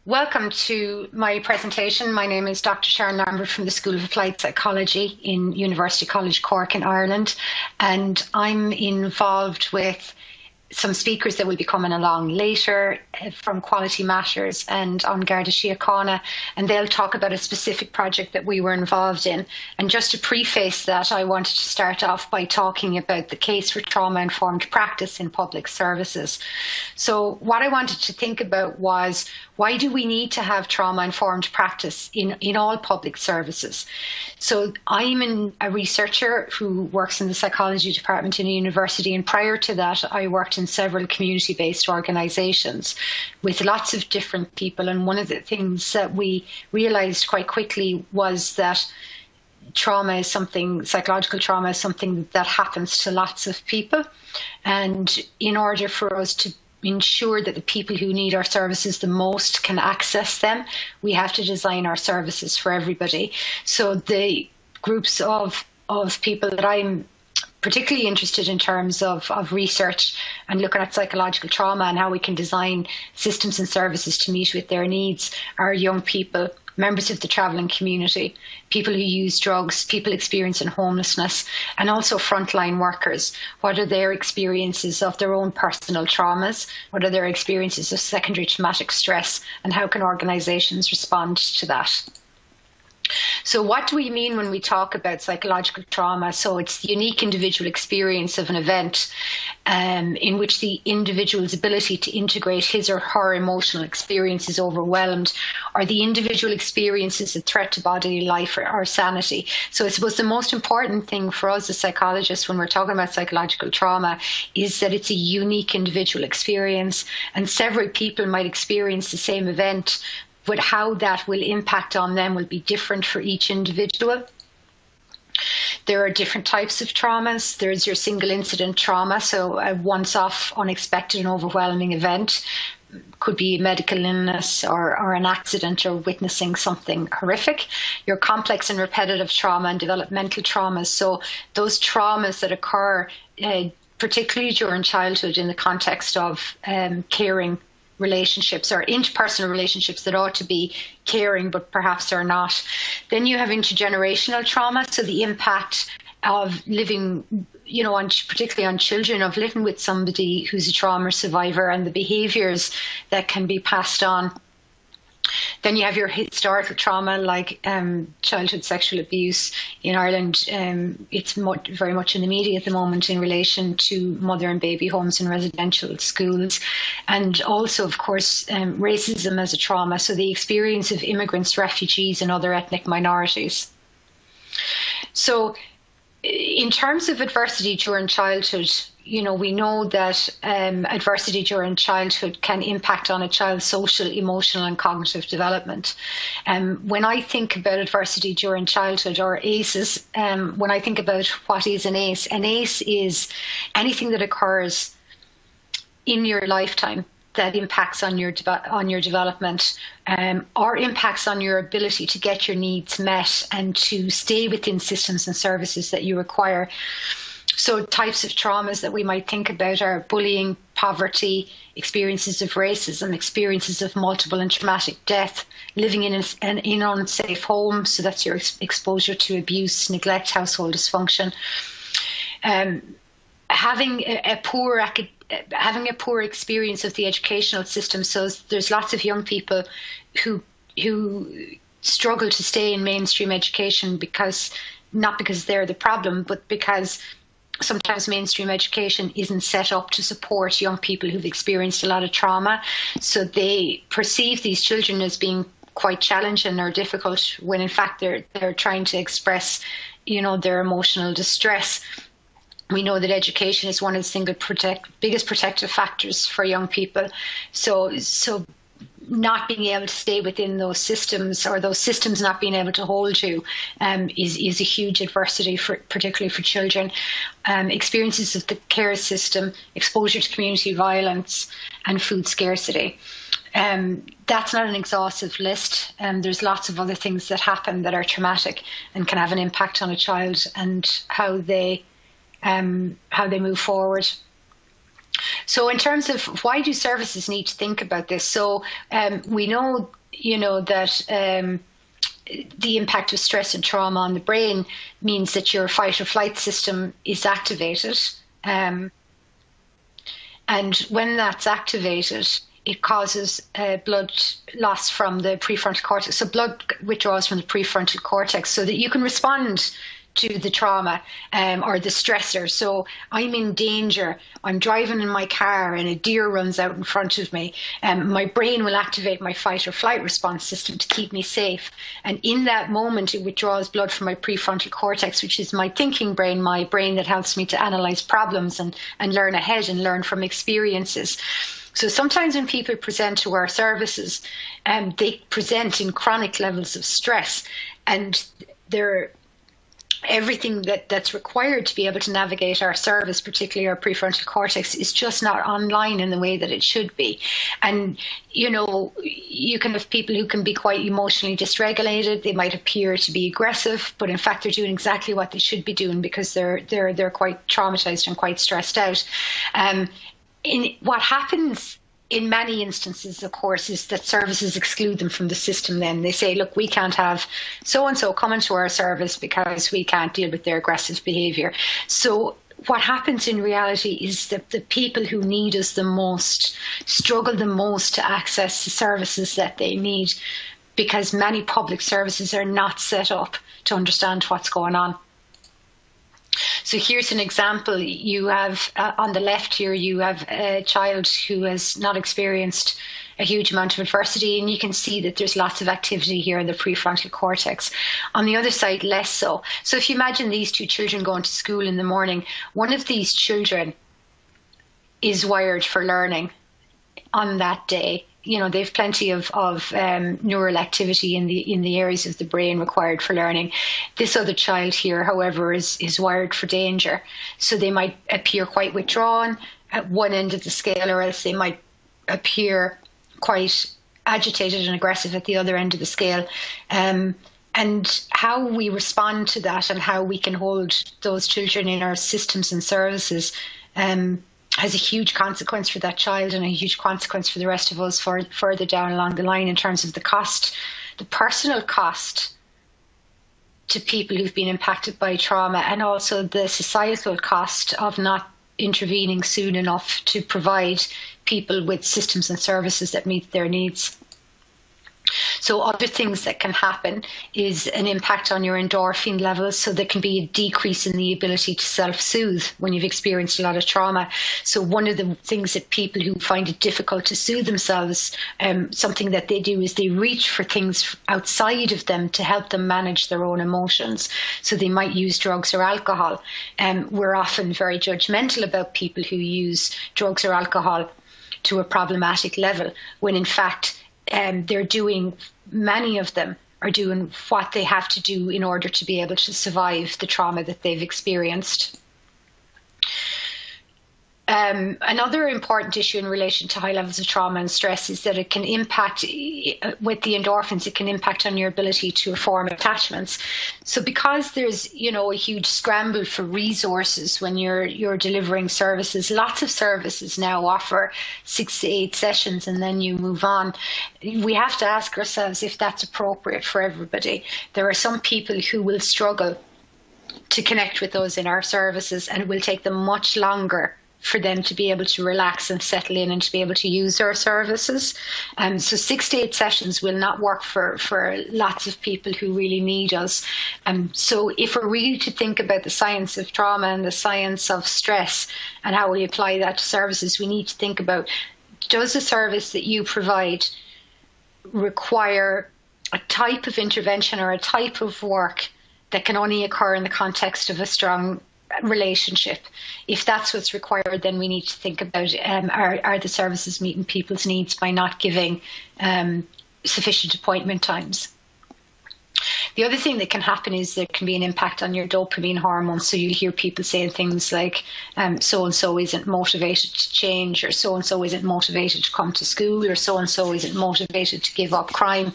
Welcome to my presentation. My name is Dr. Sharon Lambert from the School of Applied Psychology in University College Cork in Ireland, and I'm involved with some speakers that will be coming along later from Quality Matters and on Garda Síochána, and they'll talk about a specific project that we were involved in. And just to preface that, I wanted to start off by talking about the case for trauma-informed practice in public services. So what I wanted to think about was, why do we need to have trauma-informed practice in all public services? So I'm a researcher who works in the psychology department in a university, and prior to that I worked in several community-based organisations with lots of different people. And one of the things that we realised quite quickly was that psychological trauma is something that happens to lots of people. And in order for us to ensure that the people who need our services the most can access them, we have to design our services for everybody. So the groups of people that I'm particularly interested in terms of research and looking at psychological trauma and how we can design systems and services to meet with their needs are young people, members of the travelling community, people who use drugs, people experiencing homelessness, and also frontline workers. What are their experiences of their own personal traumas? What are their experiences of secondary traumatic stress? And how can organisations respond to that? So what do we mean when we talk about psychological trauma? So it's the unique individual experience of an event in which the individual's ability to integrate his or her emotional experience is overwhelmed, or the individual experiences a threat to bodily life or sanity. So I suppose the most important thing for us as psychologists when we're talking about psychological trauma is that it's a unique individual experience, and several people might experience the same event, but how that will impact on them will be different for each individual. There are different types of traumas. There's your single incident trauma, so a once-off, unexpected and overwhelming event. Could be a medical illness or an accident or witnessing something horrific. Your complex and repetitive trauma and developmental traumas, so those traumas that occur particularly during childhood in the context of caring relationships or interpersonal relationships that ought to be caring but perhaps are not. Then you have intergenerational trauma, so the impact of living, particularly on children, of living with somebody who's a trauma survivor and the behaviours that can be passed on. Then you have your historical trauma, like childhood sexual abuse. In Ireland, it's very much in the media at the moment in relation to mother and baby homes and residential schools. And also, of course, racism as a trauma, so the experience of immigrants, refugees and other ethnic minorities. So in terms of adversity during childhood, we know that adversity during childhood can impact on a child's social, emotional and cognitive development. When I think about adversity during childhood, or ACEs, when I think about what is an ACE is anything that occurs in your lifetime that impacts on your development, or impacts on your ability to get your needs met and to stay within systems and services that you require. So types of traumas that we might think about are bullying, poverty, experiences of racism, experiences of multiple and traumatic death, living in an unsafe home, so that's your exposure to abuse, neglect, household dysfunction, having a poor experience of the educational system. So there's lots of young people who struggle to stay in mainstream education not because they're the problem, but because sometimes mainstream education isn't set up to support young people who've experienced a lot of trauma. So they perceive these children as being quite challenging or difficult, when in fact they're trying to express, their emotional distress. We know that education is one of the biggest protective factors for young people. So not being able to stay within those systems, or those systems not being able to hold you, is a huge adversity, particularly for children. Experiences of the care system, exposure to community violence and food scarcity. That's not an exhaustive list. There's lots of other things that happen that are traumatic and can have an impact on a child and how they move forward. So in terms of why do services need to think about this? So we know, that the impact of stress and trauma on the brain means that your fight or flight system is activated. And when that's activated, it causes blood loss from the prefrontal cortex. So blood withdraws from the prefrontal cortex so that you can respond to the trauma or the stressor. So I'm in danger. I'm driving in my car and a deer runs out in front of me. My brain will activate my fight or flight response system to keep me safe. And in that moment, it withdraws blood from my prefrontal cortex, which is my thinking brain, my brain that helps me to analyze problems and learn ahead and learn from experiences. So sometimes when people present to our services, they present in chronic levels of stress, and everything that's required to be able to navigate our service, particularly our prefrontal cortex, is just not online in the way that it should be. And, you can have people who can be quite emotionally dysregulated. They might appear to be aggressive, but in fact, they're doing exactly what they should be doing because they're quite traumatized and quite stressed out. What happens in many instances, of course, is that services exclude them from the system. Then they say, look, we can't have so-and-so come into our service because we can't deal with their aggressive behaviour. So what happens in reality is that the people who need us the most struggle the most to access the services that they need, because many public services are not set up to understand what's going on. So here's an example. You have on the left here, you have a child who has not experienced a huge amount of adversity, and you can see that there's lots of activity here in the prefrontal cortex. On the other side, less so. So if you imagine these two children going to school in the morning, one of these children is wired for learning on that day. They've plenty of neural activity in the areas of the brain required for learning. This other child here, however, is wired for danger. So they might appear quite withdrawn at one end of the scale, or else they might appear quite agitated and aggressive at the other end of the scale. And how we respond to that and how we can hold those children in our systems and services has a huge consequence for that child and a huge consequence for the rest of us further down along the line in terms of the cost, the personal cost to people who've been impacted by trauma, and also the societal cost of not intervening soon enough to provide people with systems and services that meet their needs. So other things that can happen is an impact on your endorphin levels. So there can be a decrease in the ability to self-soothe when you've experienced a lot of trauma. So one of the things that people who find it difficult to soothe themselves, something that they do is they reach for things outside of them to help them manage their own emotions. So they might use drugs or alcohol. We're often very judgmental about people who use drugs or alcohol to a problematic level, when in fact, many of them are doing what they have to do in order to be able to survive the trauma that they've experienced. Another important issue in relation to high levels of trauma and stress is that it can impact, with the endorphins, it can impact on your ability to form attachments. So because there's, a huge scramble for resources when you're delivering services, lots of services now offer 6 to 8 sessions and then you move on. We have to ask ourselves if that's appropriate for everybody. There are some people who will struggle to connect with those in our services, and it will take them much longer for them to be able to relax and settle in and to be able to use our services. So 6 to 8 sessions will not work for lots of people who really need us. So if we're really to think about the science of trauma and the science of stress and how we apply that to services, we need to think about, does the service that you provide require a type of intervention or a type of work that can only occur in the context of a strong relationship? If that's what's required, then we need to think about are the services meeting people's needs by not giving sufficient appointment times. The other thing that can happen is there can be an impact on your dopamine hormone. So you'll hear people saying things like, so-and-so isn't motivated to change, or so-and-so isn't motivated to come to school, or so-and-so isn't motivated to give up crime,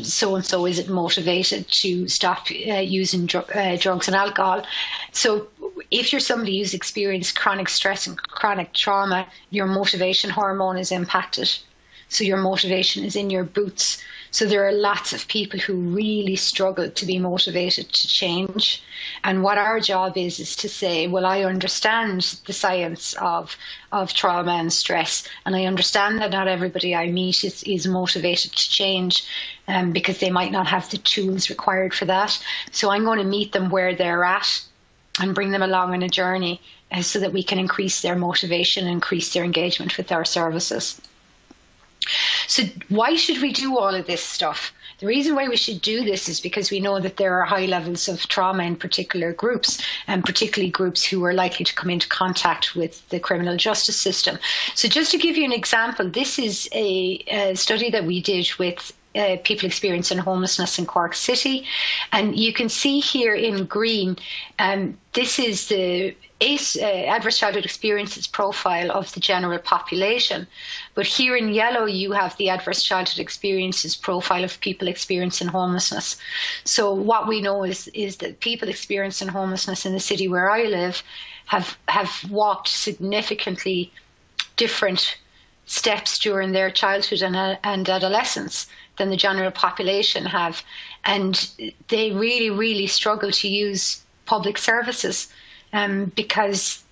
so-and-so isn't motivated to stop using drugs and alcohol. So if you're somebody who's experienced chronic stress and chronic trauma, your motivation hormone is impacted. So your motivation is in your boots. So there are lots of people who really struggle to be motivated to change. And what our job is to say, well, I understand the science of trauma and stress, and I understand that not everybody I meet is motivated to change, because they might not have the tools required for that. So I'm going to meet them where they're at and bring them along on a journey so that we can increase their motivation and increase their engagement with our services. So why should we do all of this stuff? The reason why we should do this is because we know that there are high levels of trauma in particular groups, and particularly groups who are likely to come into contact with the criminal justice system. So just to give you an example, this is a study that we did with people experiencing homelessness in Cork City. And you can see here in green, this is the adverse childhood experiences profile of the general population. But here in yellow, you have the adverse childhood experiences profile of people experiencing homelessness. So what we know is that people experiencing homelessness in the city where I live have walked significantly different steps during their childhood and adolescence than the general population have. And they really, really struggle to use public services because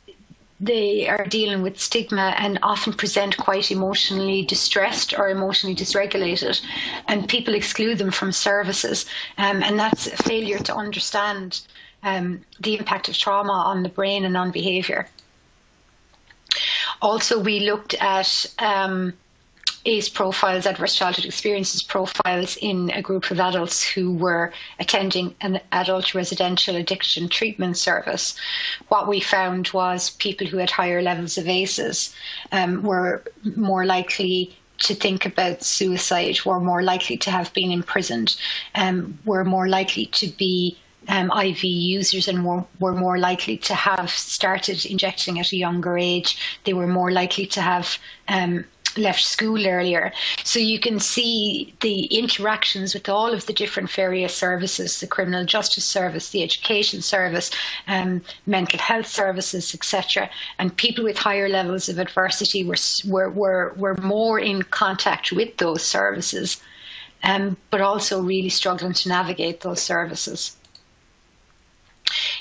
they are dealing with stigma and often present quite emotionally distressed or emotionally dysregulated, and people exclude them from services. And that's a failure to understand the impact of trauma on the brain and on behaviour. Also, we looked at ACE profiles, adverse childhood experiences profiles, in a group of adults who were attending an adult residential addiction treatment service. What we found was people who had higher levels of ACEs were more likely to think about suicide, were more likely to have been imprisoned, were more likely to be IV users, and were more likely to have started injecting at a younger age. They were more likely to have left school earlier. So you can see the interactions with all of the different various services, the criminal justice service, the education service, mental health services, etc. And people with higher levels of adversity were more in contact with those services, but also really struggling to navigate those services.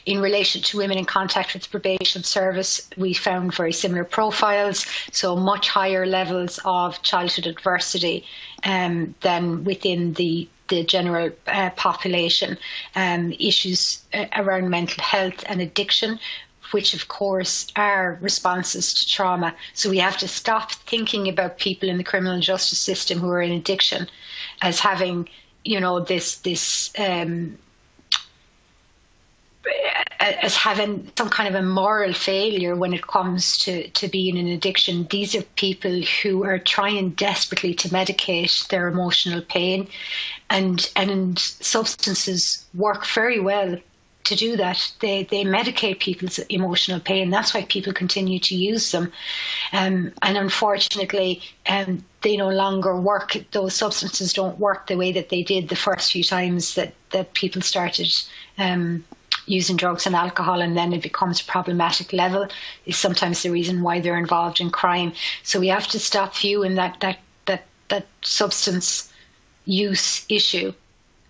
In relation to women in contact with the probation service, we found very similar profiles, so much higher levels of childhood adversity than within the general population. Issues around mental health and addiction, which of course are responses to trauma. So we have to stop thinking about people in the criminal justice system who are in addiction as having, as having some kind of a moral failure when it comes to being in addiction. These are people who are trying desperately to medicate their emotional pain, and substances work very well to do that. They medicate people's emotional pain. That's why people continue to use them. And unfortunately, they no longer work. Those substances don't work the way that they did the first few times that people started using drugs and alcohol, and then it becomes a problematic level, is sometimes the reason why they're involved in crime. So we have to stop viewing that substance use issue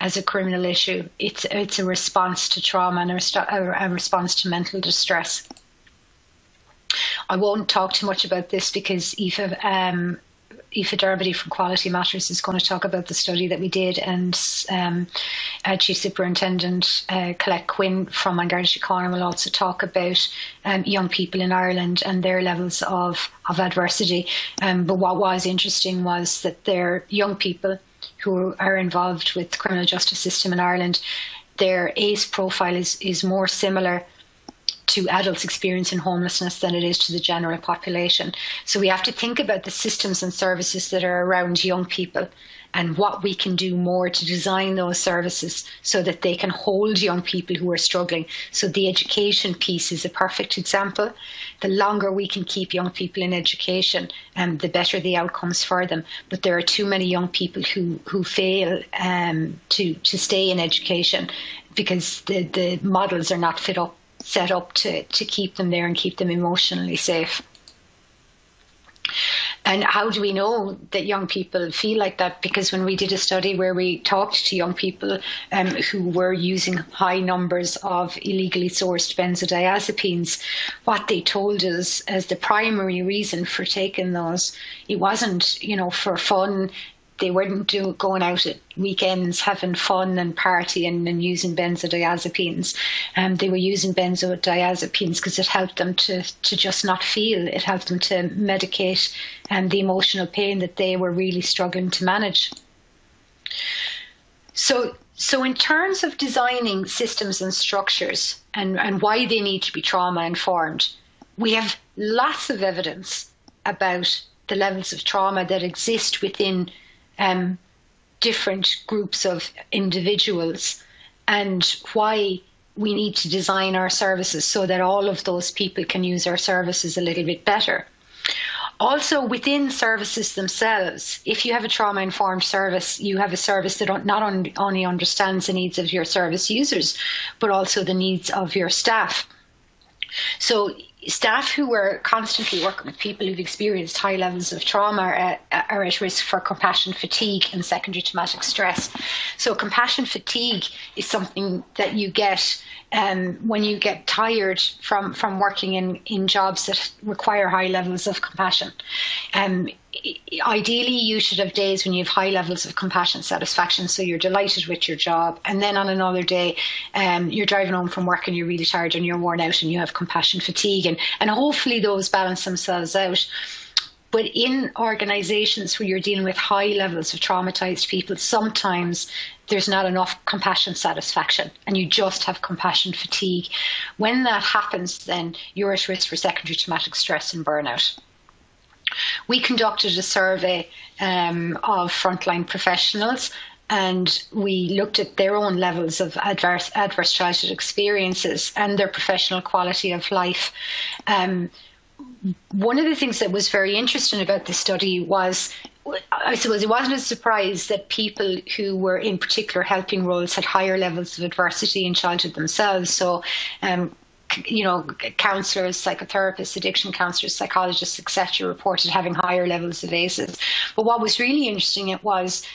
as a criminal issue. It's a response to trauma and a response to mental distress. I won't talk too much about this because Aoife Dermody from Quality Matters is going to talk about the study that we did, and Chief Superintendent Colette Quinn from An Garda Síochána will also talk about young people in Ireland and their levels of adversity. But what was interesting was that their young people who are involved with the criminal justice system in Ireland, their ACE profile is more similar to adults experiencing homelessness than it is to the general population. So we have to think about the systems and services that are around young people and what we can do more to design those services so that they can hold young people who are struggling. So the education piece is a perfect example. The longer we can keep young people in education, the better the outcomes for them. But there are too many young people who fail to stay in education because the models are not set up to keep them there and keep them emotionally safe. And how do we know that young people feel like that? Because when we did a study where we talked to young people who were using high numbers of illegally sourced benzodiazepines, what they told us as the primary reason for taking those, it wasn't, for fun. They weren't going out at weekends having fun and partying and using benzodiazepines. They were using benzodiazepines because it helped them to just not feel. It helped them to medicate the emotional pain that they were really struggling to manage. So in terms of designing systems and structures and why they need to be trauma informed, we have lots of evidence about the levels of trauma that exist within different groups of individuals and why we need to design our services so that all of those people can use our services a little bit better. Also, within services themselves, if you have a trauma-informed service, you have a service that not only understands the needs of your service users, but also the needs of your staff. So staff who are constantly working with people who've experienced high levels of trauma are at risk for compassion fatigue and secondary traumatic stress. So compassion fatigue is something that you get when you get tired from working in jobs that require high levels of compassion. Ideally, you should have days when you have high levels of compassion satisfaction, so you're delighted with your job, and then on another day you're driving home from work and you're really tired and you're worn out and you have compassion fatigue, and hopefully those balance themselves out. But in organisations where you're dealing with high levels of traumatised people, sometimes there's not enough compassion satisfaction and you just have compassion fatigue. When that happens, then you're at risk for secondary traumatic stress and burnout. We conducted a survey of frontline professionals, and we looked at their own levels of adverse childhood experiences and their professional quality of life. One of the things that was very interesting about this study was, I suppose, it wasn't a surprise that people who were in particular helping roles had higher levels of adversity in childhood themselves. So, counsellors, psychotherapists, addiction counsellors, psychologists, etc., reported having higher levels of ACEs. But what was really interesting was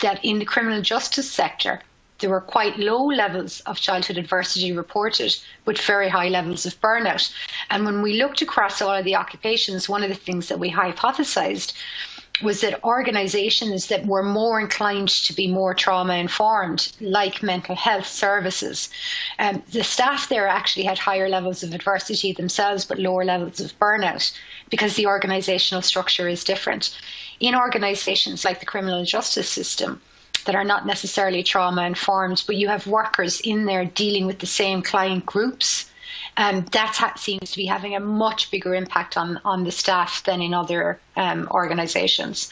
that in the criminal justice sector, there were quite low levels of childhood adversity reported, but very high levels of burnout. And when we looked across all of the occupations, one of the things that we hypothesized was that organisations that were more inclined to be more trauma informed, like mental health services, the staff there actually had higher levels of adversity themselves, but lower levels of burnout, because the organisational structure is different. In organisations like the criminal justice system, that are not necessarily trauma informed, but you have workers in there dealing with the same client groups, that seems to be having a much bigger impact on the staff than in other organisations.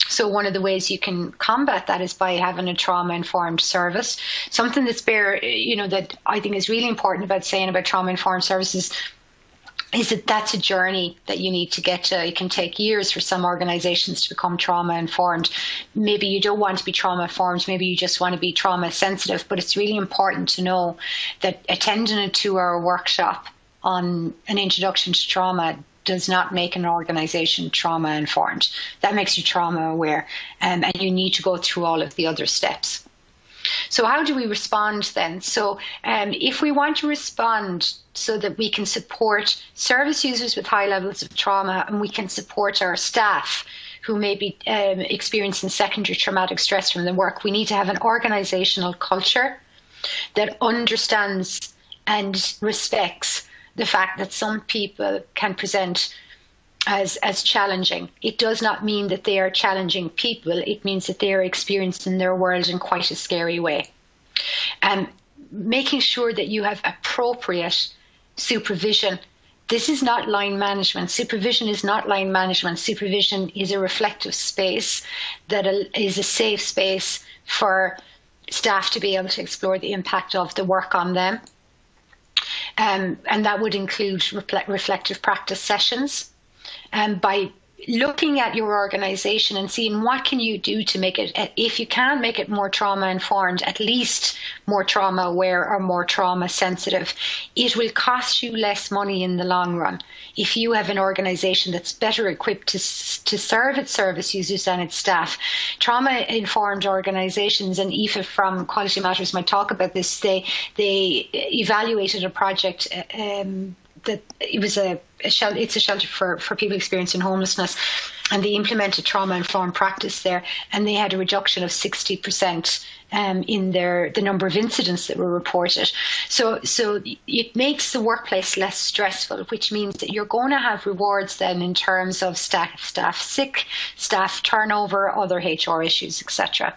So one of the ways you can combat that is by having a trauma-informed service. Something that I think is really important about saying about trauma-informed services is that that's a journey that you need to get to. It can take years for some organisations to become trauma-informed. Maybe you don't want to be trauma-informed, maybe you just want to be trauma-sensitive, but it's really important to know that attending a 2-hour workshop on an introduction to trauma does not make an organisation trauma-informed. That makes you trauma-aware, and you need to go through all of the other steps. So how do we respond then? So if we want to respond so that we can support service users with high levels of trauma, and we can support our staff who may be experiencing secondary traumatic stress from the work, we need to have an organisational culture that understands and respects the fact that some people can present as challenging. It does not mean that they are challenging people. It means that they are experiencing their world in quite a scary way. And making sure that you have appropriate supervision. This is not line management. Supervision is not line management. Supervision is a reflective space that is a safe space for staff to be able to explore the impact of the work on them. And that would include reflective practice sessions. By looking at your organisation and seeing what can you do to make it, if you can make it more trauma informed, at least more trauma aware or more trauma sensitive, it will cost you less money in the long run. If you have an organisation that's better equipped to serve its service users and its staff, trauma informed organisations, and Aoife from Quality Matters might talk about this, they evaluated a project that it's a shelter for people experiencing homelessness, and they implemented trauma-informed practice there, and they had a reduction of 60% in the number of incidents that were reported. So it makes the workplace less stressful, which means that you're going to have rewards then in terms of staff sick, staff turnover, other HR issues, etc.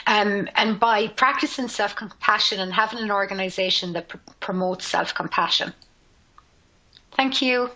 And by practicing self-compassion and having an organisation that promotes self-compassion. Thank you.